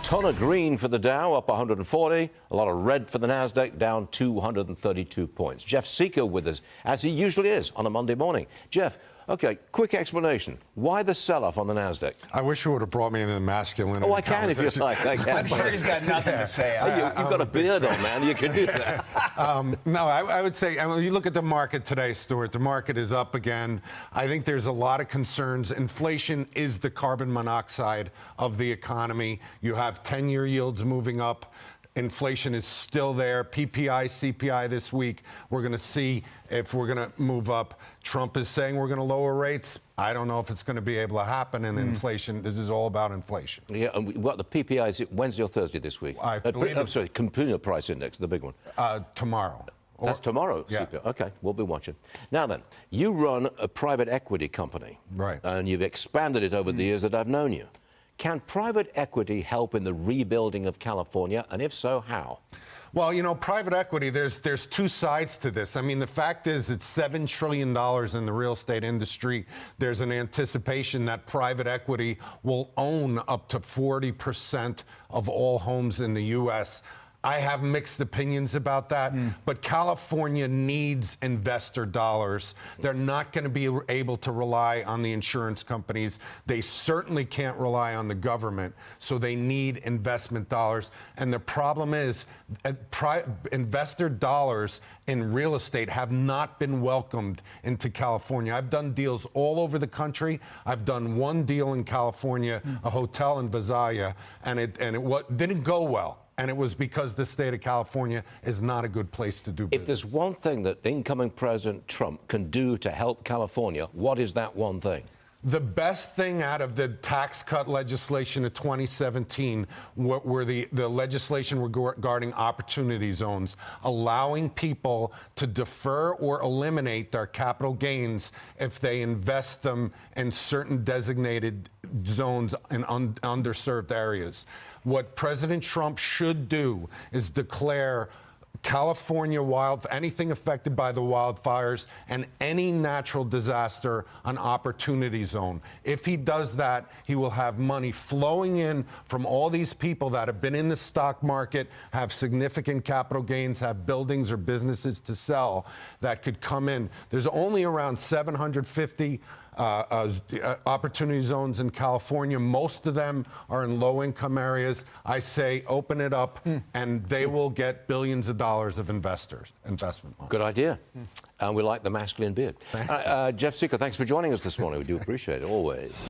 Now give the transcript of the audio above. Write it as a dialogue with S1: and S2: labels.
S1: ton of green for the Dow, up 140. A lot of red for the Nasdaq, down 232 points. Jeff Sica with us, as he usually is on a Monday morning. Jeff, okay, quick explanation. Why the sell-off on the Nasdaq?
S2: I wish you would have brought me into the masculinity.
S1: Oh, I can if you like. I can.
S3: I'm sure he's got nothing to say.
S1: You've got a beard on, man. You can do that.
S2: No, I would say, when you look at the market today, Stuart, the market is up again. I think there's a lot of concerns. Inflation is the carbon monoxide of the economy. You have 10-year yields moving up. Inflation is still there. PPI, CPI this week. We're going to see if we're going to move up. Trump is saying we're going to lower rates. I don't know if it's going to be able to happen. And inflation, this is all about inflation.
S1: Yeah, and what the PPI is it Wednesday or Thursday this week? I'm sorry, Consumer Price Index, the big one.
S2: Tomorrow.
S1: That's tomorrow.
S2: Yeah.
S1: Okay, we'll be watching. Now then, you run a private equity company.
S2: Right.
S1: And you've expanded it over the years that I've known you. Can private equity help in the rebuilding of California? And if so, how?
S2: Well, you know, private equity, there's two sides to this. I mean, the fact is it's $7 trillion in the real estate industry. There's an anticipation that private equity will own up to 40% of all homes in the U.S. I have mixed opinions about that, but California needs investor dollars. They're not going to be able to rely on the insurance companies. They certainly can't rely on the government, so they need investment dollars. And the problem is investor dollars in real estate have not been welcomed into California. I've done deals all over the country. I've done one deal in California, a hotel in Visalia, and it didn't go well. And it was because the state of California is not a good place to do business.
S1: If there's one thing that incoming President Trump can do to help California, what is that one thing?
S2: The best thing out of the tax cut legislation of 2017 were the legislation regarding opportunity zones, allowing people to defer or eliminate their capital gains if they invest them in certain designated zones in underserved areas. What President Trump should do is declare California anything affected by the wildfires and any natural disaster an opportunity zone. If he does that, he will have money flowing in from all these people that have been in the stock market, have significant capital gains, have buildings or businesses to sell that could come in. There's only around 750 opportunity zones in California. Most of them are in low-income areas. I say open it up, and they will get billions of dollars of investment money.
S1: Good idea. And we like the masculine beard. Jeff Sica, thanks for joining us this morning. We do appreciate it, always.